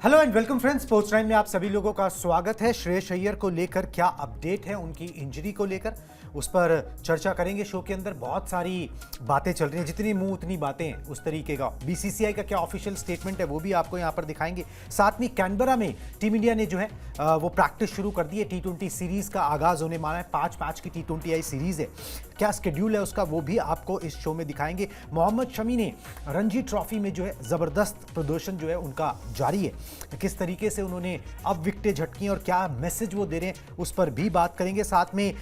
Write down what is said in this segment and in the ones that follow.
Hello and welcome friends, sports time में आप सभी लोगों का स्वागत है। श्रेयस अय्यर को लेकर क्या अपडेट है, उनकी इंजरी को लेकर उस पर चर्चा करेंगे। शो के अंदर बहुत सारी बातें चल रही हैं, जितनी मुंह उतनी बातें, उस तरीके का। बीसीसीआई का क्या ऑफिशियल स्टेटमेंट है वो भी आपको यहां पर दिखाएंगे। साथ में कैनबरा में टीम इंडिया ने जो है वो प्रैक्टिस शुरू कर दी है। T20 सीरीज का आगाज होने वाला है। 5 मैच की T20I सीरीज है। क्या स्केड्यूल है उसका वो भी आपको इस शो में दिखाएंगे। मोहम्मद शमी ने रणजी ट्रॉफी में जो है जबरदस्त प्रदर्शन जो है उनका जारी है। किस तरीके से उन्होंने अब विकेटें झटकी और क्या मैसेज वो दे रहे हैं उस पर भी बात करेंगे। साथ में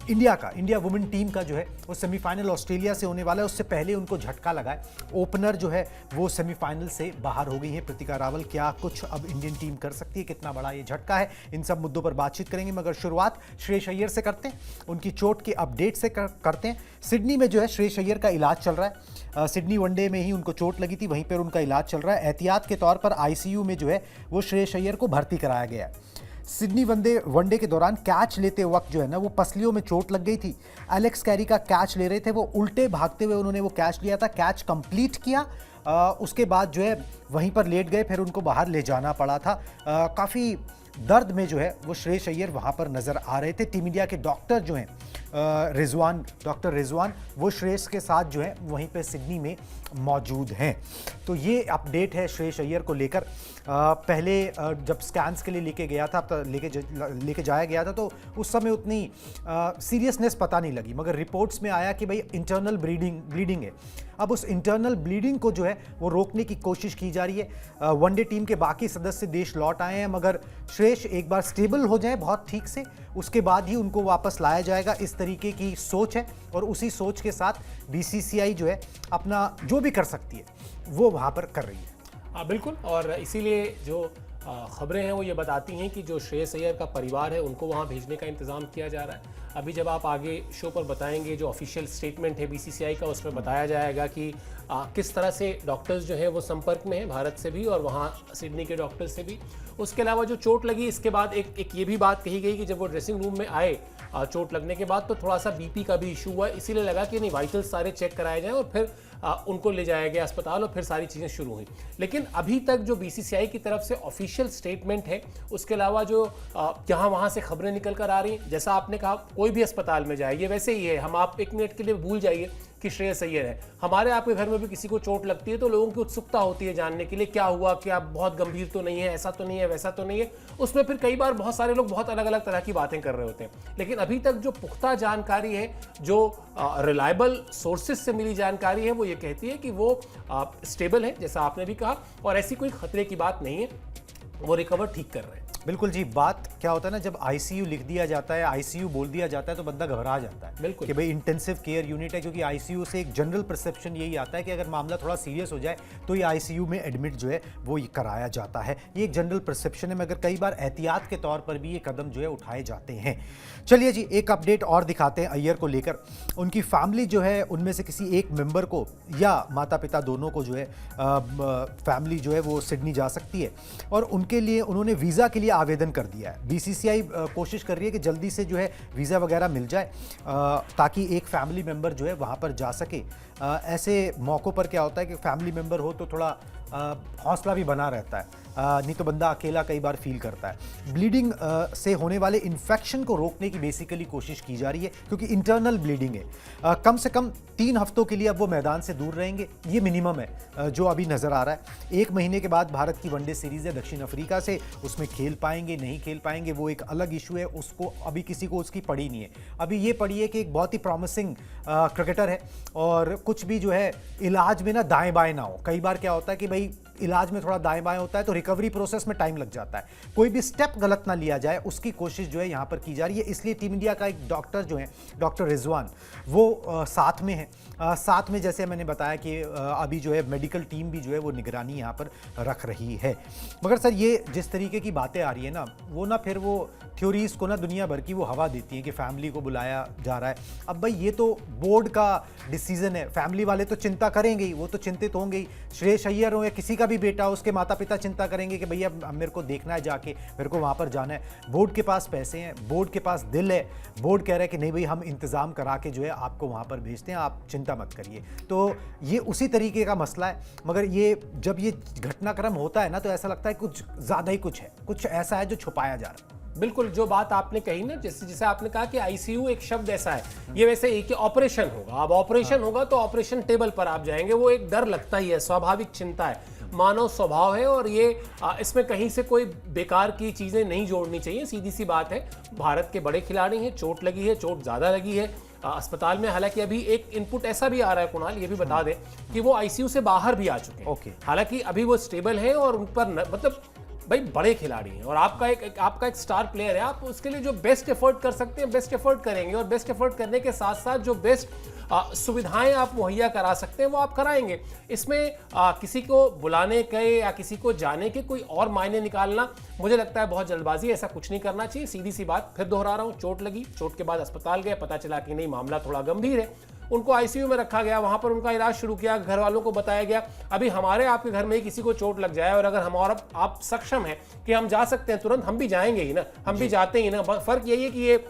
इंडिया वुमेन टीम का जो है वो सेमीफाइनल ऑस्ट्रेलिया से होने वाला है। उससे पहले उनको झटका लगा है। ओपनर जो है वो सेमीफाइनल से बाहर हो गई है, प्रतिका रावल। क्या कुछ अब इंडियन टीम कर सकती है, कितना बड़ा ये झटका है, इन सब मुद्दों पर बातचीत करेंगे। मगर शुरुआत श्रेयस अय्यर से करते हैं, उनकी चोट के अपडेट से करते हैं। सिडनी में जो है श्रेयस अय्यर का इलाज चल रहा है। सिडनी वनडे में ही उनको चोट लगी थी, वहीं पर उनका इलाज चल रहा है। एहतियात के तौर पर आईसीयू में जो है वो श्रेयस अय्यर को भर्ती कराया गया है। सिडनी वनडे के दौरान कैच लेते वक्त जो है ना वो पसलियों में चोट लग गई थी। एलेक्स कैरी का कैच ले रहे थे, वो उल्टे भागते हुए उन्होंने वो कैच लिया था। कैच कंप्लीट किया, उसके बाद जो है वहीं पर लेट गए, फिर उनको बाहर ले जाना पड़ा था। काफ़ी दर्द में जो है वो श्रेयस अय्यर वहाँ पर नज़र आ रहे थे। टीम इंडिया के डॉक्टर जो हैं डॉक्टर रिजवान वो श्रेयस के साथ जो है वहीं पे सिडनी में मौजूद हैं। तो ये अपडेट है श्रेयस अय्यर को लेकर। पहले जब स्कैन्स के लिए लेके जाया गया था तो उस समय उतनी सीरियसनेस पता नहीं लगी, मगर रिपोर्ट्स में आया कि भाई इंटरनल ब्लीडिंग है। अब उस इंटरनल ब्लीडिंग को जो है वो रोकने की कोशिश की जा रही है। वनडे टीम के बाकी सदस्य देश लौट आए हैं, मगर श्रेयस एक बार स्टेबल हो जाए बहुत ठीक से, उसके बाद ही उनको वापस लाया जाएगा। इस तरीके की सोच है और उसी सोच के साथ बीसीसीआई जो है अपना जो भी कर सकती है वो वहाँ पर कर रही है। हाँ बिल्कुल, और इसीलिए जो खबरें हैं वो ये बताती हैं कि जो श्रेयस अय्यर का परिवार है उनको वहाँ भेजने का इंतज़ाम किया जा रहा है। अभी जब आप आगे शो पर बताएंगे जो ऑफिशियल स्टेटमेंट है बीसीसीआई का, उसमें बताया जाएगा कि किस तरह से डॉक्टर्स जो हैं वो संपर्क में हैं भारत से भी और वहाँ सिडनी के डॉक्टर्स से भी। उसके अलावा जो चोट लगी इसके बाद एक ये भी बात कही गई कि जब वो ड्रेसिंग रूम में आए चोट लगने के बाद तो थोड़ा सा बीपी का भी इशू हुआ, इसीलिए लगा कि नहीं वाइटल्स सारे चेक कराए जाएँ और फिर उनको ले जाया गया अस्पताल और फिर सारी चीज़ें शुरू हुई। लेकिन अभी तक जो बीसीसीआई की तरफ से ऑफिशियल स्टेटमेंट है, उसके अलावा जो यहाँ वहाँ से खबरें निकल कर आ रही हैं, जैसा आपने कहा कोई भी अस्पताल में जाइए वैसे ही है। हम आप एक मिनट के लिए भूल जाइए कि श्रेयस अय्यर है। हमारे आपके घर में भी किसी को चोट लगती है तो लोगों की उत्सुकता होती है जानने के लिए क्या हुआ, क्या बहुत गंभीर तो नहीं है, ऐसा तो नहीं है, वैसा तो नहीं है। उसमें फिर कई बार बहुत सारे लोग बहुत अलग अलग तरह की बातें कर रहे होते हैं। लेकिन अभी तक जो पुख्ता जानकारी है, जो रिलायबल सोर्सेज से मिली जानकारी है, वो ये कहती है कि वो स्टेबल है, जैसा आपने भी कहा, और ऐसी कोई खतरे की बात नहीं है, वो रिकवर ठीक कर रहे हैं। बिल्कुल जी। बात क्या होता है ना, जब आईसीयू लिख दिया जाता है, आईसीयू बोल दिया जाता है तो बंदा घबरा जाता है। बिल्कुल कि भाई इंटेंसिव केयर यूनिट है, क्योंकि आईसीयू से एक जनरल परसेप्शन यही आता है कि अगर मामला थोड़ा सीरियस हो जाए तो ये आईसीयू में एडमिट जो है वो ये कराया जाता है। ये एक जनरल परसेप्शन है, मगर कई बार एहतियात के तौर पर भी ये कदम जो है उठाए जाते हैं। चलिए जी, एक अपडेट और दिखाते हैं अय्यर को लेकर। उनकी फैमिली जो है उनमें से किसी एक मेंबर को या माता पिता दोनों को जो है फैमिली जो है वो सिडनी जा सकती है और उनके लिए उन्होंने वीज़ा के लिए आवेदन कर दिया है। बीसीसीआई कोशिश कर रही है कि जल्दी से जो है वीज़ा वगैरह मिल जाए ताकि एक फैमिली मेंबर जो है वहाँ पर जा सके। ऐसे मौक़ों पर क्या होता है कि फैमिली मेंबर हो तो थोड़ा हौसला भी बना रहता है, नहीं तो बंदा अकेला कई बार फील करता है। ब्लीडिंग से होने वाले इन्फेक्शन को रोकने की बेसिकली कोशिश की जा रही है, क्योंकि इंटरनल ब्लीडिंग है। कम से कम 3 हफ्तों के लिए अब वो मैदान से दूर रहेंगे, ये मिनिमम है जो अभी नज़र आ रहा है। 1 महीने के बाद भारत की वनडे सीरीज़ है दक्षिण अफ्रीका से, उसमें खेल पाएंगे नहीं खेल पाएंगे वो एक अलग इशू है, उसको अभी किसी को उसकी पड़ी नहीं है। अभी ये पड़ी है कि एक बहुत ही प्रॉमिसिंग क्रिकेटर है और कुछ भी जो है इलाज में ना दाएं बाएं ना हो। कई बार क्या होता है कि भाई इलाज में थोड़ा दाएं बाएं होता है तो रिकवरी प्रोसेस में टाइम लग जाता है, कोई भी स्टेप गलत ना लिया जाए उसकी कोशिश जो है यहाँ पर की जा रही है। इसलिए टीम इंडिया का एक डॉक्टर जो है डॉक्टर रिजवान वो साथ में है। साथ में जैसे मैंने बताया कि अभी जो है मेडिकल टीम भी जो है वो निगरानी यहाँ पर रख रही है। मगर सर ये जिस तरीके की बातें आ रही है ना, वो ना फिर वो थ्योरीज को ना दुनिया भर की वो हवा देती है कि फैमिली को बुलाया जा रहा है। अब भाई ये तो बोर्ड का डिसीजन है, फैमिली वाले तो चिंता करेंगे ही, वो तो चिंतित होंगे ही। श्रेयस अय्यर हो या किसी का का भी बेटा, उसके माता पिता चिंता करेंगे कि भैया अब मेरे को देखना है जाके, मेरे को वहाँ पर जाना है। बोर्ड के पास पैसे हैं, बोर्ड के पास दिल है, बोर्ड कह रहा है कि नहीं भाई हम इंतज़ाम करा के जो है आपको वहाँ पर भेजते हैं, आप चिंता मत करिए। तो ये उसी तरीके का मसला है, मगर ये जब ये घटनाक्रम होता है ना तो ऐसा लगता है कुछ ज़्यादा ही कुछ है, कुछ ऐसा है जो छुपाया जा रहा है। बिल्कुल, जो बात आपने कही ना, जैसे आपने कहा कि आईसीयू एक शब्द ऐसा है, ये वैसे एक ही ऑपरेशन होगा। अब ऑपरेशन होगा तो ऑपरेशन टेबल पर आप जाएंगे, वो एक डर लगता ही है, स्वाभाविक चिंता है, मानव स्वभाव है। और ये इसमें कहीं से कोई बेकार की चीजें नहीं जोड़नी चाहिए, सीधी सी बात है। भारत के बड़े खिलाड़ी हैं, चोट लगी है, चोट ज्यादा लगी है अस्पताल में। हालांकि अभी एक इनपुट ऐसा भी आ रहा है कुणाल, ये भी बता दें कि वो आईसीयू से बाहर भी आ चुके हैं। हालांकि अभी वो स्टेबल है और उन पर मतलब भाई बड़े खिलाड़ी हैं और आपका एक स्टार प्लेयर है, आप उसके लिए जो बेस्ट एफर्ट कर सकते हैं बेस्ट एफर्ट करेंगे, और बेस्ट एफर्ट करने के साथ साथ जो बेस्ट सुविधाएं आप मुहैया करा सकते हैं वो आप कराएंगे। इसमें किसी को बुलाने के या किसी को जाने के कोई और मायने निकालना मुझे लगता है बहुत जल्दबाजी, ऐसा कुछ नहीं करना चाहिए। सीधी सी बात फिर दोहरा रहा हूं, चोट लगी, चोट के बाद अस्पताल गए, पता चला कि नहीं मामला थोड़ा गंभीर है, उनको आईसीयू में रखा गया, वहां पर उनका इलाज शुरू किया, घर वालों को बताया गया। अभी हमारे आपके घर में ही किसी को चोट लग जाए और अगर हम और आप सक्षम हैं कि हम जा सकते हैं तुरंत, हम भी जाएंगे ही ना, हम भी जाते ही ना। फर्क यही है कि ये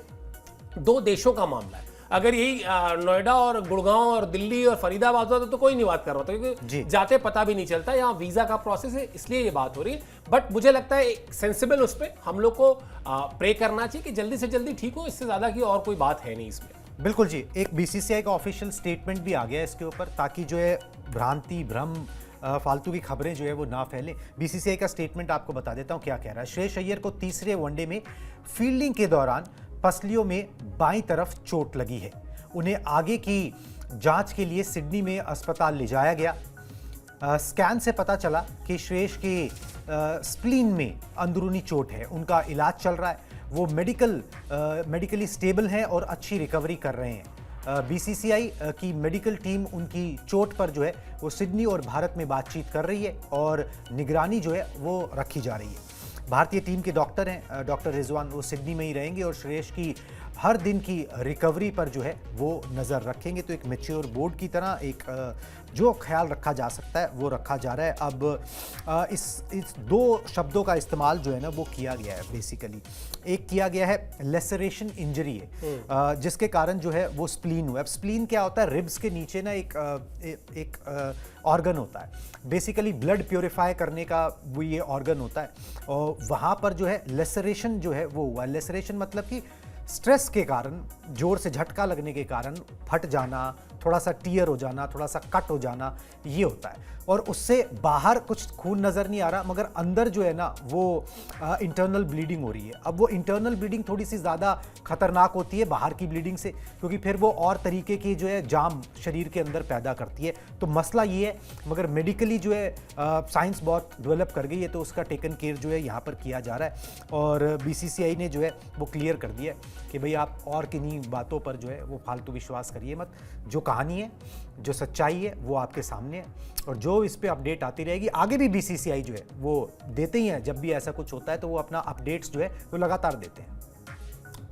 दो देशों का मामला है। अगर यही नोएडा और गुड़गांव और दिल्ली और फरीदाबाद होता तो कोई नहीं बात कर रहा था, क्योंकि जाते पता भी नहीं चलता, यहाँ वीजा का प्रोसेस है इसलिए ये बात हो रही है। बट मुझे लगता है सेंसिबल उस पर हम लोग को प्रे करना चाहिए कि जल्दी से जल्दी ठीक हो, इससे ज्यादा की और कोई बात है नहीं इसमें। बिल्कुल जी, एक बीसीसीआई का ऑफिशियल स्टेटमेंट भी आ गया है इसके ऊपर, ताकि जो है भ्रांति भ्रम फालतू की खबरें जो है वो ना फैले। बीसीसीआई का स्टेटमेंट आपको बता देता हूं क्या कह रहा है। श्रेयस अय्यर को तीसरे वनडे में फील्डिंग के दौरान पसलियों में बाईं तरफ चोट लगी है, उन्हें आगे की जांच के लिए सिडनी में अस्पताल ले जाया गया। स्कैन से पता चला कि श्रेयस के स्प्लीन में अंदरूनी चोट है, उनका इलाज चल रहा है, वो मेडिकली स्टेबल हैं और अच्छी रिकवरी कर रहे हैं। बीसीसीआई की मेडिकल टीम उनकी चोट पर जो है वो सिडनी और भारत में बातचीत कर रही है और निगरानी जो है वो रखी जा रही है। भारतीय टीम के डॉक्टर हैं डॉक्टर रिजवान, वो सिडनी में ही रहेंगे और श्रेयस की हर दिन की रिकवरी पर जो है वो नज़र रखेंगे। तो एक मैच्योर बोर्ड की तरह एक जो ख्याल रखा जा सकता है वो रखा जा रहा है। अब इस दो शब्दों का इस्तेमाल जो है ना वो किया गया है बेसिकली। एक किया गया है लेसरेशन इंजरी है, जिसके कारण जो है वो स्प्लीन हुआ। अब स्प्लीन क्या होता है, रिब्स के नीचे ना एक ऑर्गन होता है, बेसिकली ब्लड प्योरीफाई करने का वो ये ऑर्गन होता है, और वहाँ पर जो है लेसरेशन जो है वो हुआ। लेसरेशन मतलब कि स्ट्रेस के कारण, जोर से झटका लगने के कारण फट जाना, थोड़ा सा टीयर हो जाना, थोड़ा सा कट हो जाना, ये होता है। और उससे बाहर कुछ खून नज़र नहीं आ रहा, मगर अंदर जो है ना वो इंटरनल ब्लीडिंग हो रही है। अब वो इंटरनल ब्लीडिंग थोड़ी सी ज़्यादा खतरनाक होती है बाहर की ब्लीडिंग से, क्योंकि फिर वो और तरीके की जो है जाम शरीर के अंदर पैदा करती है। तो मसला ये है, मगर मेडिकली जो है साइंस बहुत डेवलप कर गई है, तो उसका टेकन केयर जो है यहाँ पर किया जा रहा है। और बीसीसीआई ने जो है वो क्लियर कर दिया है कि भाई आप और किन्हीं बातों पर जो है वो फालतू विश्वास करिए मत, जो कहानी है, जो सच्चाई है वो आपके सामने है, और जो इस पे अपडेट आती रहेगी। आगे भी बीसीसीआई जो है वो देते ही हैं, जब भी ऐसा कुछ होता है तो वो अपना अपडेट्स जो है वो लगातार देते हैं।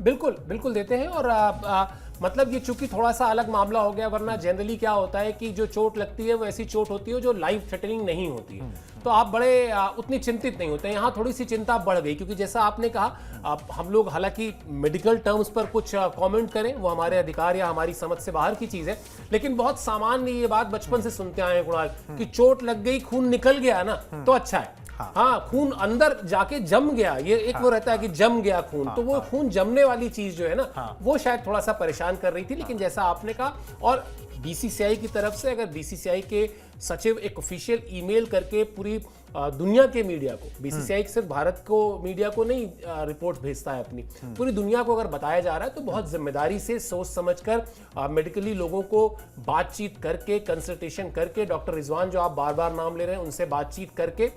बिल्कुल बिल्कुल देते हैं। और मतलब ये चूंकि थोड़ा सा अलग मामला हो गया, वरना जनरली क्या होता है कि जो चोट लगती है वो ऐसी चोट होती है जो लाइफ थ्रेटनिंग नहीं होती है, तो आप बड़े उतनी चिंतित नहीं होते हैं। यहाँ थोड़ी सी चिंता बढ़ गई, क्योंकि जैसा आपने कहा हम लोग हालांकि मेडिकल टर्म्स पर कुछ कमेंट करें वो हमारे अधिकार या हमारी समझ से बाहर की चीज़ है, लेकिन बहुत सामान्य ये बात बचपन से सुनते आए हैं कुणाल कि चोट लग गई, खून निकल गया ना तो अच्छा है। हाँ, खून अंदर जाके जम गया, ये एक वो रहता है कि जम गया खून, तो वो खून जमने वाली चीज जो है ना वो शायद थोड़ा सा परेशान कर रही थी। लेकिन जैसा आपने कहा, और बीसीसीआई की तरफ से अगर बीसीसीआई के सचिव एक ऑफिशियल ईमेल करके पूरी दुनिया के मीडिया को, बीसीसीआई सिर्फ भारत को मीडिया को नहीं रिपोर्ट भेजता है अपनी, पूरी दुनिया को अगर बताया जा रहा है तो बहुत जिम्मेदारी से सोच समझकर मेडिकली लोगों को बातचीत करके, कंसल्टेशन करके, डॉक्टर रिजवान जो आप बार बार नाम ले रहे हैं उनसे बातचीत करके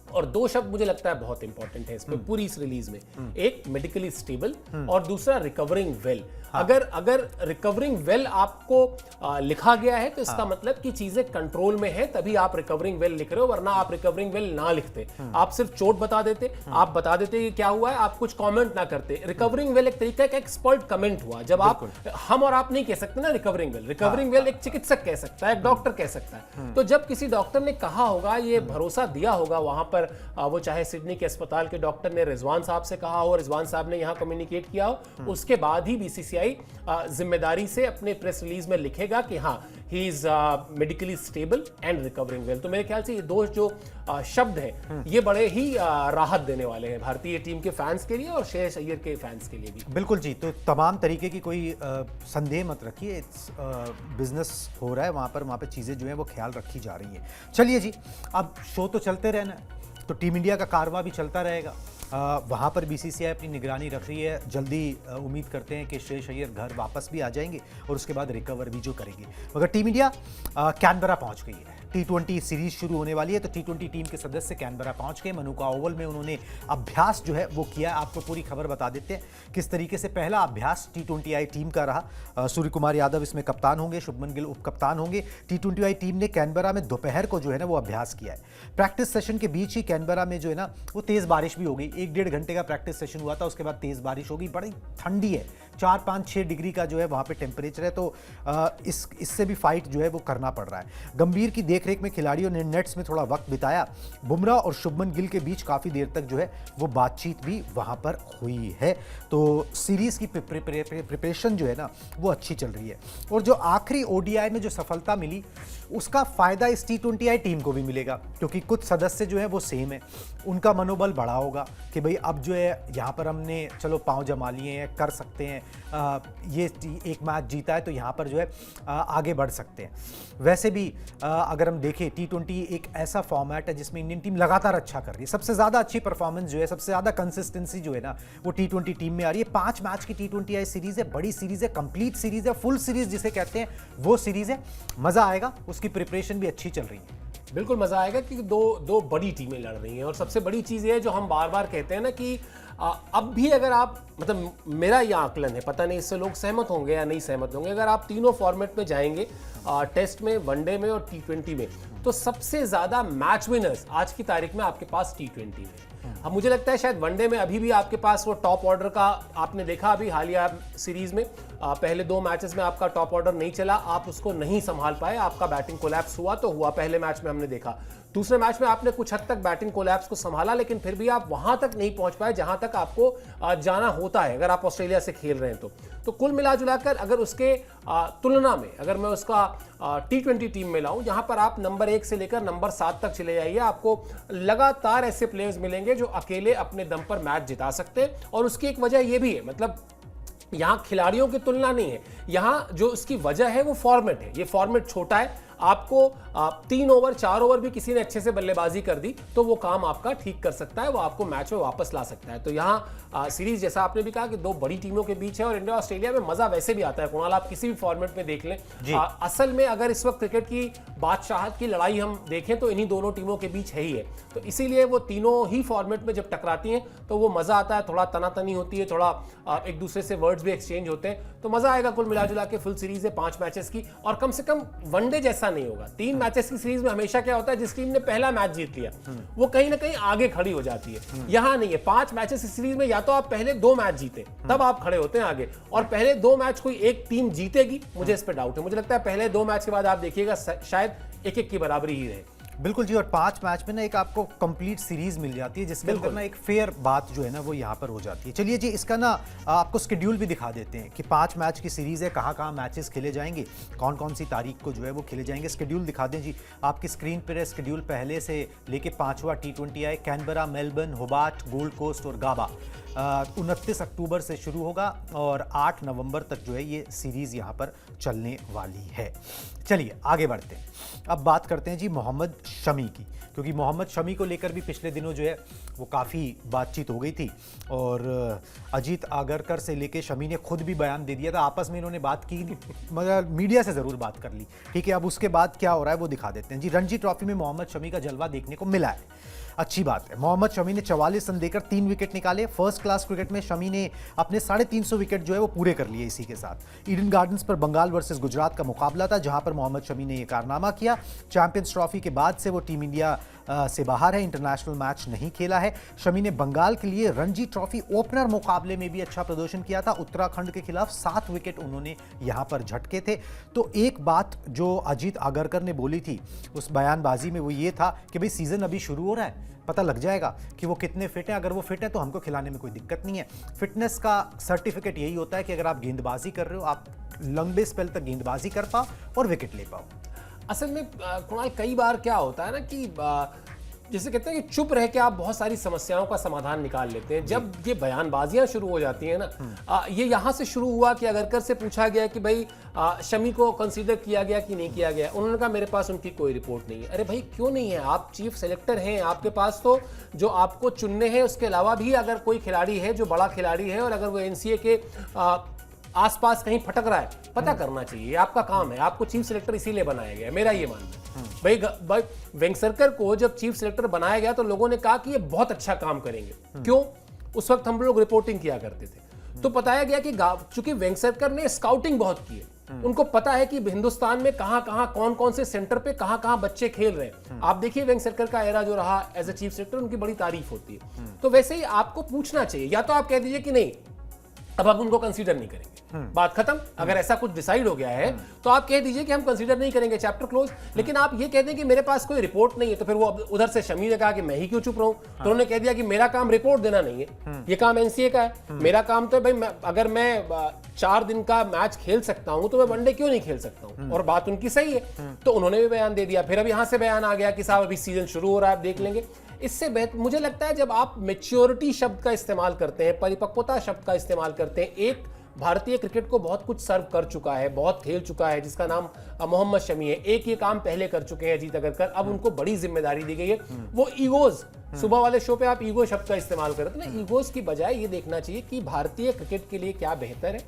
और दो शब्द मुझे लगता है बहुत इंपॉर्टेंट है इस पे पूरी इस रिलीज में, एक मेडिकली स्टेबल और दूसरा रिकवरिंग वेल। अगर रिकवरिंग वेल आपको लिखा गया है तो इसका मतलब कि चीजें कंट्रोल में है, तभी आप रिकवरिंग वेल लिख रहे हो, वरना आप रिकवरिंग वेल ना लिखते, आप सिर्फ चोट बता देते, आप बता देते कि क्या हुआ है, आप कुछ कमेंट ना करते। रिकवरिंग वेल एक तरीका का एक्सपर्ट कमेंट हुआ, जब आप हम और आप नहीं कह सकते ना रिकवरिंग वेल एक चिकित्सक कह सकता है, एक डॉक्टर कह सकता है। तो जब किसी डॉक्टर ने कहा होगा, ये भरोसा दिया होगा वहां पर, वो चाहे सिडनी के अस्पताल के डॉक्टर ने रिजवान साहब से कहा हो, रिजवान साहब ने यहां कम्युनिकेट किया हो, उसके बाद ही बीसीसीआई जिम्मेदारी से अपने प्रेस रिलीज में लिखेगा कि हाँ, he is medically stable and recovering well. तो मेरे ख्याल से ये दो जो शब्द हैं ये बड़े ही राहत देने वाले हैं भारतीय टीम के फैंस के लिए और श्रेयस अय्यर के फैंस के लिए भी। बिल्कुल जी, तो तमाम तरीके की कोई संदेह मत रखिए, बिजनेस हो रहा है वहाँ पर चीज़ें जो हैं वो ख्याल रखी जा रही हैं। चलिए जी, अब शो तो चलते रहना है, तो टीम इंडिया का कारवां भी चलता रहेगा। वहाँ पर बीसीसीआई अपनी निगरानी रख रही है। जल्दी उम्मीद करते हैं कि श्रेयस अय्यर घर वापस भी आ जाएंगे और उसके बाद रिकवर भी जो करेंगे। मगर टीम इंडिया कैनबरा पहुँच गई है, T20 सीरीज शुरू होने वाली है, तो T20 टीम के सदस्य कैनबरा पहुंच गए। मनुका ओवल में उन्होंने अभ्यास जो है वो किया। आपको पूरी खबर बता देते हैं किस तरीके से पहला अभ्यास T20I टीम का रहा। सूर्य कुमार यादव इसमें कप्तान होंगे, शुभमन गिल उप कप्तान होंगे। T20I टीम ने कैनबरा में दोपहर को जो है ना वो अभ्यास किया है। प्रैक्टिस सेशन के बीच ही कैनबरा में जो है ना वो तेज़ बारिश भी हो गई। 1-1.5 घंटे का प्रैक्टिस सेशन हुआ था, उसके बाद तेज़ बारिश हो गई। बड़ी ठंडी है, 4-5-6 डिग्री का जो है वहाँ पे टेम्परेचर है, तो इससे भी फाइट जो है वो करना पड़ रहा है। गंभीर की देखरेख में खिलाड़ियों ने नेट्स में थोड़ा वक्त बिताया। बुमराह और शुभमन गिल के बीच काफ़ी देर तक जो है वो बातचीत भी वहाँ पर हुई है। तो सीरीज़ की प्रिपरेशन जो है ना वो अच्छी चल रही है। और जो आखिरी ODI में जो सफलता मिली उसका फ़ायदा इस T20I टीम को भी मिलेगा, क्योंकि कुछ सदस्य जो है वो सेम है, उनका मनोबल बढ़ा होगा कि भाई अब जो है यहाँ पर हमने चलो पाँव जमा लिए हैं, कर सकते हैं, ये एक मैच जीता है तो यहाँ पर जो है आगे बढ़ सकते हैं। वैसे भी अगर हम देखें T20 एक ऐसा फॉर्मेट है जिसमें इंडियन टीम लगातार अच्छा कर रही है। सबसे ज़्यादा अच्छी परफॉर्मेंस जो है, सबसे ज़्यादा कंसिस्टेंसी जो है ना वो T20 टीम में आ रही है। 5 मैच की T20I सीरीज़ है, बड़ी सीरीज़ है, कंप्लीट सीरीज़ है, फुल सीरीज़ जिसे कहते हैं वो सीरीज़ है। मज़ा आएगा, उसकी प्रिपरेशन भी अच्छी चल रही है। बिल्कुल मजा आएगा कि दो बड़ी टीमें लड़ रही हैं। और सबसे बड़ी चीज़ ये है जो हम बार बार कहते हैं ना कि अब भी अगर आप, मतलब मेरा ये आकलन है, पता नहीं इससे लोग सहमत होंगे या नहीं सहमत होंगे, अगर आप तीनों फॉर्मेट में जाएंगे, टेस्ट में, वनडे में और T20 में, तो सबसे ज़्यादा मैच विनर्स आज की तारीख में आपके पास T20 में। अब मुझे लगता है शायद वनडे में अभी भी आपके पास वो टॉप ऑर्डर का, आपने देखा अभी हालिया सीरीज में पहले 2 मैचेस में आपका टॉप ऑर्डर नहीं चला, आप उसको नहीं संभाल पाए, आपका बैटिंग कोलैप्स हुआ तो हुआ, पहले मैच में हमने देखा। दूसरे मैच में आपने कुछ हद तक बैटिंग कोलैप्स को संभाला, लेकिन फिर भी आप वहां तक नहीं पहुंच पाए जहां तक आपको जाना होता है अगर आप ऑस्ट्रेलिया से खेल रहे हैं तो कुल मिला जुलाकर अगर उसके तुलना में अगर मैं उसका T20 टीम में लाऊं, जहां पर आप नंबर 1 से लेकर नंबर 7 तक चले जाइए, आपको लगातार ऐसे प्लेयर्स मिलेंगे जो अकेले अपने दम पर मैच जिता सकते हैं। और उसकी एक वजह यह भी है, मतलब यहाँ खिलाड़ियों की तुलना नहीं है, यहाँ जो उसकी वजह है वो फॉर्मेट है। ये फॉर्मेट छोटा है, आपको 3 ओवर 4 ओवर भी किसी ने अच्छे से बल्लेबाजी कर दी तो वो काम आपका ठीक कर सकता है, वो आपको मैच में वापस ला सकता है। तो यहाँ सीरीज जैसा आपने भी कहा कि 2 बड़ी टीमों के बीच है और इंडिया ऑस्ट्रेलिया में मजा वैसे भी आता है। कुणाल, आप किसी भी फॉर्मेट में देख लें, असल में अगर इस वक्त क्रिकेट की बादशाहत की लड़ाई हम देखें तो इन्हीं दोनों टीमों के बीच है ही है। तो इसीलिए वो तीनों ही फॉर्मेट में जब टकराती हैं तो वो मजा आता है, थोड़ा तनातनी होती है, थोड़ा एक दूसरे से वर्ड्स भी एक्सचेंज होते हैं, तो मजा आएगा। कुल मिला जुला के फुल सीरीज है 5 मैचेस की, और कम से कम वनडे जैसा नहीं होगा। 3 मैचेस की सीरीज में हमेशा क्या होता है, जिस टीम ने पहला मैच जीत लिया वो कहीं ना कहीं आगे खड़ी हो जाती है। यहां नहीं है, 5 मैचेस की सीरीज में या तो आप पहले 2 मैच जीते तब आप खड़े होते हैं आगे, और पहले 2 मैच कोई एक टीम जीतेगी, मुझे इस पर डाउट है। मुझे लगता है पहले 2 मैच के बाद आप देखिएगा शायद 1-1 की बराबरी ही रहे। बिल्कुल जी, और 5 मैच में ना एक आपको कंप्लीट सीरीज मिल जाती है, जिसके अंदर ना एक फेयर बात जो है ना वो यहाँ पर हो जाती है। चलिए जी, इसका ना आपको शेड्यूल भी दिखा देते हैं कि 5 मैच की सीरीज है, कहाँ कहाँ मैचेस खेले जाएंगे, कौन कौन सी तारीख को जो है वो खेले जाएंगे। शेड्यूल दिखा दें जी, आपकी स्क्रीन पर है शेड्यूल पहले से लेके 5वां T20I Canberra, Melbourne, Hobart, Gold Coast और गाबा 29 अक्टूबर से शुरू होगा और 8 नवंबर तक जो है ये सीरीज़ यहाँ पर चलने वाली है। चलिए आगे बढ़ते हैं, अब बात करते हैं जी मोहम्मद शमी की, क्योंकि मोहम्मद शमी को लेकर भी पिछले दिनों जो है वो काफ़ी बातचीत हो गई थी और अजीत आगरकर से लेके शमी ने खुद भी बयान दे दिया था। आपस में इन्होंने बात की मगर मीडिया से ज़रूर बात कर ली, ठीक है। अब उसके बाद क्या हो रहा है वो दिखा देते हैं जी। रणजी ट्रॉफी में मोहम्मद शमी का जलवा देखने को मिला है। अच्छी बात है। मोहम्मद शमी ने 44 रन देकर 3 विकेट निकाले। फर्स्ट क्लास क्रिकेट में शमी ने अपने 350 विकेट जो है वो पूरे कर लिए इसी के साथ। ईडन गार्डन्स पर बंगाल वर्सेस गुजरात का मुकाबला था, जहां पर मोहम्मद शमी ने यह कारनामा किया। चैंपियंस ट्रॉफी के बाद से वो टीम इंडिया से बाहर है, इंटरनेशनल मैच नहीं खेला है। शमी ने बंगाल के लिए रणजी ट्रॉफी ओपनर मुकाबले में भी अच्छा प्रदर्शन किया था। उत्तराखंड के खिलाफ 7 विकेट उन्होंने यहां पर झटके थे। तो एक बात जो अजीत आगरकर ने बोली थी उस बयानबाजी में वो ये था कि भाई सीजन अभी शुरू हो रहा है, पता लग जाएगा कि वो कितने फिट हैं। अगर वो फिट है तो हमको खिलाने में कोई दिक्कत नहीं है। फिटनेस का सर्टिफिकेट यही होता है कि अगर आप गेंदबाजी कर रहे हो, आप लंबे स्पेल तक गेंदबाजी कर पाओ और विकेट ले पाओ। असल में कुणाल कई बार क्या होता है ना कि जैसे कहते हैं कि चुप रह के आप बहुत सारी समस्याओं का समाधान निकाल लेते हैं। जब ये बयानबाजियां शुरू हो जाती हैं ना, ये यहाँ से शुरू हुआ कि अगरकर से पूछा गया कि भाई शमी को कंसीडर किया गया कि नहीं किया गया। उन्होंने कहा मेरे पास उनकी कोई रिपोर्ट नहीं है। अरे भाई क्यों नहीं है? आप चीफ सेलेक्टर हैं, आपके पास तो जो आपको चुनने हैं उसके अलावा भी अगर कोई खिलाड़ी है जो बड़ा खिलाड़ी है और अगर वो एनसीए के आसपास कहीं फटक रहा है, पता करना चाहिए। आपका काम है, आपको चीफ सेलेक्टर इसीलिए बनाया गया, मेरा ये मानना है। भाई वेंगसरकर को जब चीफ सेलेक्टर बनाया गया तो लोगों ने कहा कि ये बहुत अच्छा काम करेंगे। क्यों? उस वक्त हम लोग रिपोर्टिंग किया करते थे, तो बताया गया कि चूंकि वेंगसरकर ने स्काउटिंग बहुत की है, उनको पता है कि हिंदुस्तान में कहां कहां कौन कौन से सेंटर पे कहां कहां बच्चे खेल रहे हैं। आप देखिए वेंगसरकर का एरा जो रहा एज ए चीफ सेलेक्टर, उनकी बड़ी तारीफ होती है। तो वैसे ही आपको पूछना चाहिए, या तो आप कह दीजिए कि नहीं अब आप उनको कंसीडर नहीं करेंगे, बात खत्म। अगर ऐसा कुछ डिसाइड हो गया है तो आप कह दीजिए कि हम कंसीडर नहीं करेंगे, चैप्टर क्लोज। लेकिन आप ये कह दें कि मेरे पास कोई रिपोर्ट नहीं है, तो फिर वो उधर से शमी ने कहा कि मैं ही क्यों चुप रहूं, तो उन्होंने कह दिया कि मेरा काम रिपोर्ट देना नहीं है, ये काम एनसीए का है। मेरा काम तो भाई अगर मैं 4 दिन का मैच खेल सकता हूं तो मैं वनडे क्यों नहीं खेल सकता हूं, और बात उनकी सही है। तो उन्होंने भी बयान दे दिया। फिर अब यहां से बयान आ गया कि साहब अभी सीजन शुरू हो रहा है, आप देख लेंगे। इससे बेहतर मुझे लगता है जब आप मैच्योरिटी शब्द का इस्तेमाल करते हैं, परिपक्वता शब्द का इस्तेमाल करते हैं, एक भारतीय क्रिकेट को बहुत कुछ सर्व कर चुका है, बहुत खेल चुका है, जिसका नाम मोहम्मद शमी है। एक ये काम पहले कर चुके हैं अजीत अगरकर, अब उनको बड़ी जिम्मेदारी दी गई है। वो ईगोज, सुबह वाले शो पे आप ईगो शब्द का इस्तेमाल करते हैं ना, ईगोज की बजाय ये देखना चाहिए कि भारतीय क्रिकेट के लिए क्या बेहतर है,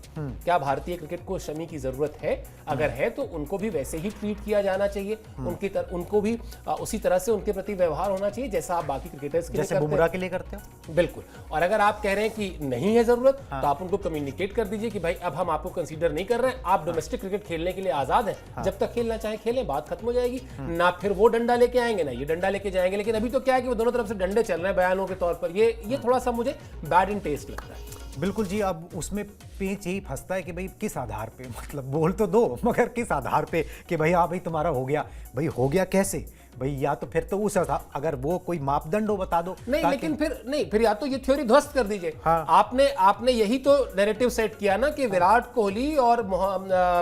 क्या भारतीय क्रिकेट को शमी की जरूरत है। अगर है तो उनको भी वैसे ही ट्रीट किया जाना चाहिए, उनको भी उसी तरह से उनके प्रति व्यवहार होना चाहिए जैसा आप बाकी क्रिकेटर्स के लिए करते हैं, बुमराह के लिए करते हो। बिल्कुल। और अगर आप कह रहे हैं कि नहीं है जरूरत, तो आप उनको कम्युनिकेट कर दीजिए कि भाई अब हम आपको कंसीडर नहीं कर रहे हैं, आप डोमेस्टिक क्रिकेट खेलने के लिए आजाद हैं, जब तक खेलना चाहे खेलें, बात खत्म हो जाएगी। ना फिर वो डंडा लेके आएंगे ना ये डंडा लेके जाएंगे। लेकिन अभी तो क्या है कि वो दोनों तरफ से डंडे चल रहे हैं बयानों के तौर पर। ये थोड़ा सा मुझे बैड इन टेस्ट लगता है। बिल्कुल जी। अब उसमें पेच यही फंसता है कि भाई किस आधार पे, मतलब बोल तो दो मगर किस आधार पे कि भाई हाँ भाई तुम्हारा हो गया, भाई हो गया कैसे भाई? या तो फिर तो उस अगर वो कोई मापदंड हो बता दो। नहीं, लेकिन फिर या तो ये थ्योरी ध्वस्त कर दीजिए। हाँ। आपने यही तो नैरेटिव सेट किया ना कि विराट कोहली और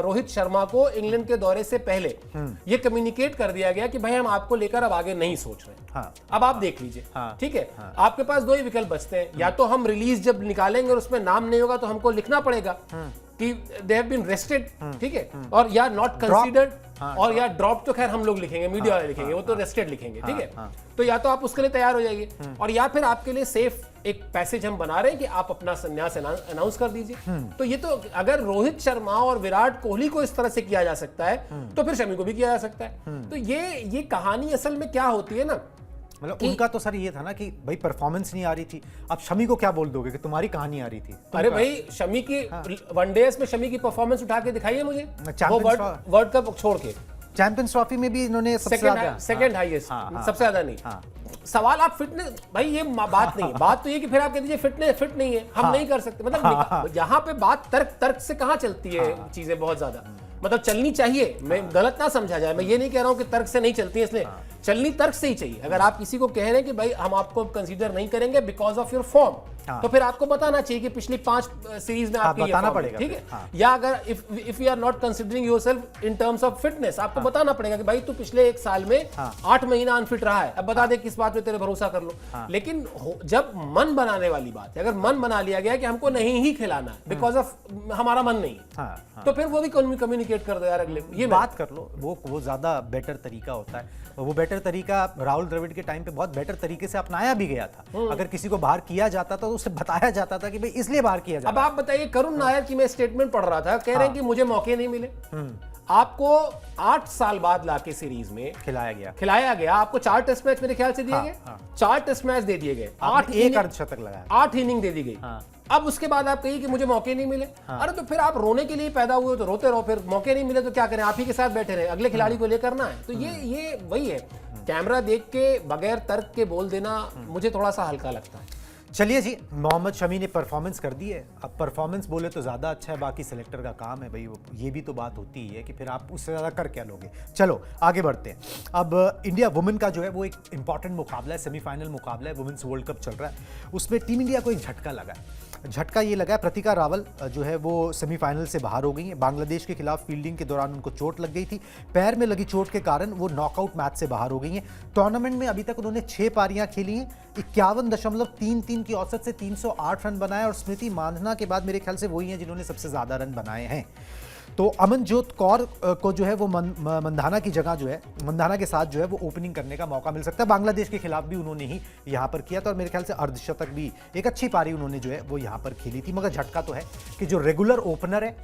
रोहित शर्मा को इंग्लैंड के दौरे से पहले ये कम्युनिकेट कर दिया गया कि भाई हम आपको लेकर अब आगे नहीं सोच रहे हैं। हाँ। अब आप देख लीजिए। हाँ। ठीक है। हाँ। आपके पास 2 ही विकल्प बचते हैं, या तो हम रिलीज जब निकालेंगे और उसमें नाम नहीं होगा तो हमको लिखना पड़ेगा कि दे हैव बीन रेस्टेड, ठीक है, और या नॉट कंसीडर्ड, और या ड्रॉप तो खैर हम लोग लिखेंगे, मीडिया वाले लिखेंगे, वो तो रेस्टेड लिखेंगे, ठीक है। तो या तो आप उसके लिए तैयार हो जाइए, और या फिर आपके लिए सेफ एक पैसेज हम बना रहे हैं कि आप अपना संन्यास अनाउंस कर दीजिए। तो ये तो अगर रोहित शर्मा और विराट कोहली को इस तरह से किया जा सकता है तो फिर शमी को भी किया जा सकता है। तो ये कहानी असल में क्या होती है ना, मतलब उनका तो सर ये था ना कि भाई परफॉर्मेंस नहीं आ रही थी। अब शमी को क्या बोल दोगे कि तुम्हारी कहानी आ रही थी? अरे भाई शमी की वनडेज में शमी की परफॉर्मेंस उठा के दिखाइए मुझे, वो वर्ल्ड कप छोड़ के। चैंपियंस ट्रॉफी में भी इन्होंने सेकंड हाईएस्ट, सबसे ज्यादा नहीं। सवाल आप फिटनेस, भाई ये बात नहीं है। बात तो ये कि फिर आप कह दीजिए फिट नहीं है, हम नहीं कर सकते। मतलब यहाँ पे बात तर्क से कहाँ चलती है चीजें बहुत ज्यादा, मतलब चलनी चाहिए। मैं गलत ना समझा जाए, मैं ये नहीं कह रहा हूं कि तर्क से नहीं चलती है, इसलिए चलनी तर्क से ही चाहिए। अगर आप किसी को कह रहे हैं कि भाई हम आपको कंसीडर नहीं करेंगे बिकॉज ऑफ योर फॉर्म, तो फिर आपको बताना चाहिए कि पिछली 5 सीरीज में आपके बताना पड़ेगा, ठीक है। या अगर if you are not considering yourself in terms of fitness, आपको बताना पड़ेगा कि भाई तू पिछले 1 साल में 8 महीना अनफिट रहा है, अब बता दे किस बात पे तेरे भरोसा कर लो। लेकिन जब मन बनाने वाली बात है, अगर मन बना लिया गया कि हमको नहीं ही खिलाना है बिकॉज ऑफ हमारा मन नहीं, तो फिर वो भी कम्युनिकेट कर दो यार, अगले ये बात कर लो। वो ज्यादा बेटर तरीका होता है। वो बेटर तरीका राहुल द्रविड़ के टाइम पे बहुत बेटर तरीके से अपनाया भी गया था। अगर किसी को बाहर किया जाता था तो उसे बताया जाता था कि भाई इसलिए बाहर किया जाता। अब आप बताइए, करुण नायर की मैं स्टेटमेंट पढ़ रहा था, कह रहे हैं कि मुझे मौके नहीं मिले। आपको 8 साल बाद लाके सीरीज में खिलाया गया, खिलाया गया, आपको 4 टेस्ट मैच मेरे ख्याल से दिए गए, 4 टेस्ट मैच दे दिए गए, 8 एक अर्धशतक लगाया, 8 इनिंग दे दी गई। अब उसके बाद आप कहिए कि मुझे मौके नहीं मिले। अरे तो फिर आप रोने के लिए पैदा हुए हो तो रोते रहो, फिर मौके नहीं मिले तो क्या करें, आप ही के साथ बैठे रहे, अगले खिलाड़ी को लेकर ना है। तो ये वही है, कैमरा देख के बगैर तर्क के बोल देना मुझे थोड़ा सा हल्का लगता है। चलिए जी, मोहम्मद शमी ने परफॉर्मेंस कर दी है। अब परफॉर्मेंस बोले तो ज़्यादा अच्छा है, बाकी सेलेक्टर का काम है भाई, ये भी तो बात होती ही है कि फिर आप उससे ज़्यादा कर क्या लोगे। चलो आगे बढ़ते हैं। अब इंडिया वुमेन का जो है वो एक इंपॉर्टेंट मुकाबला है, सेमीफाइनल मुकाबला है, वुमेन्स वर्ल्ड कप चल रहा है। उसमें टीम इंडिया को एक झटका लगा है। झटका ये लगा है, प्रतिका रावल जो है वो सेमीफाइनल से बाहर हो गई है। बांग्लादेश के खिलाफ फील्डिंग के दौरान उनको चोट लग गई थी, पैर में लगी चोट के कारण वो नॉकआउट मैच से बाहर हो गई हैं। टूर्नामेंट में अभी तक उन्होंने 6 पारियां खेली हैं, 51.33 की औसत से 308 रन बनाए, और स्मृति मांधना के बाद मेरे ख्याल से वही हैं जिन्होंने सबसे ज्यादा रन बनाए हैं। तो अमनजोत कौर को जो है वो मंधाना की जगह जो है, मंधाना के साथ जो है वो ओपनिंग करने का मौका मिल सकता है। बांग्लादेश के खिलाफ भी उन्होंने ही यहाँ पर किया था, और मेरे ख्याल से अर्धशतक भी, एक अच्छी पारी उन्होंने जो है वो यहाँ पर खेली थी। मगर झटका तो है कि जो रेगुलर ओपनर है,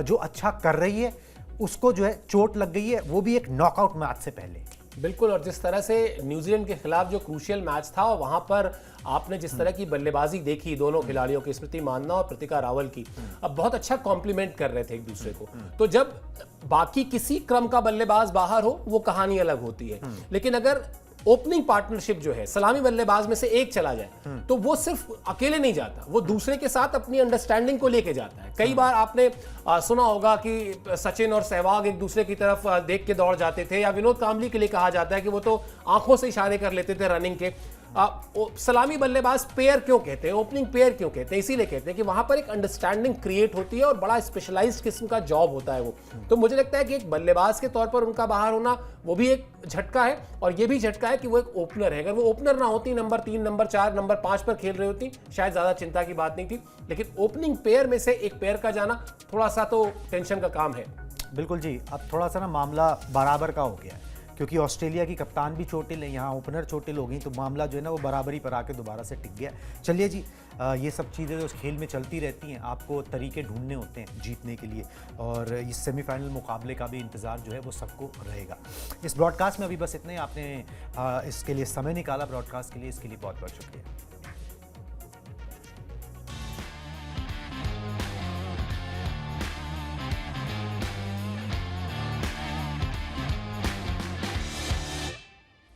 जो अच्छा कर रही है, उसको जो है चोट लग गई है, वो भी एक नॉकआउट मैच से पहले। बिल्कुल, और जिस तरह से न्यूजीलैंड के खिलाफ जो क्रूशियल मैच था, और वहां पर आपने जिस तरह की बल्लेबाजी देखी दोनों खिलाड़ियों की, स्मृति मांधना और प्रतिका रावल की, अब बहुत अच्छा कॉम्प्लीमेंट कर रहे थे एक दूसरे को। तो जब बाकी किसी क्रम का बल्लेबाज बाहर हो वो कहानी अलग होती है, लेकिन अगर ओपनिंग पार्टनरशिप जो है सलामी बल्लेबाज में से एक चला जाए तो वो सिर्फ अकेले नहीं जाता, वो दूसरे के साथ अपनी अंडरस्टैंडिंग को लेके जाता है। कई बार आपने सुना होगा कि सचिन और सहवाग एक दूसरे की तरफ देख के दौड़ जाते थे, या विनोद कांबली के लिए कहा जाता है कि वो तो आंखों से इशारे कर लेते थे रनिंग के। सलामी बल्लेबाज पेयर क्यों कहते हैं, ओपनिंग पेयर क्यों कहते हैं, इसीलिए कहते हैं कि वहां पर एक अंडरस्टैंडिंग क्रिएट होती है और बड़ा स्पेशलाइज्ड किस्म का जॉब होता है वो। तो मुझे लगता है कि एक बल्लेबाज के तौर पर उनका बाहर होना वो भी एक झटका है, और ये भी झटका है कि वो एक ओपनर है। अगर वो ओपनर ना होती, नंबर 3, नंबर 4, नंबर 5 पर खेल रही होती, शायद ज्यादा चिंता की बात नहीं थी, लेकिन ओपनिंग पेयर में से एक पेयर का जाना थोड़ा सा तो टेंशन का काम है। बिल्कुल जी, अब थोड़ा सा ना मामला बराबर का हो गया है, क्योंकि ऑस्ट्रेलिया की कप्तान भी चोटिल है, यहाँ ओपनर चोटिल हो गई, तो मामला जो है ना वो बराबरी पर आके दोबारा से टिक गया। चलिए जी, ये सब चीज़ें उस खेल में चलती रहती हैं, आपको तरीके ढूंढने होते हैं जीतने के लिए, और इस सेमीफाइनल मुकाबले का भी इंतज़ार जो है वो सबको रहेगा। इस ब्रॉडकास्ट में अभी बस इतना ही। आपने इसके लिए समय निकाला ब्रॉडकास्ट के लिए, इसके लिए बहुत बहुत शुक्रिया।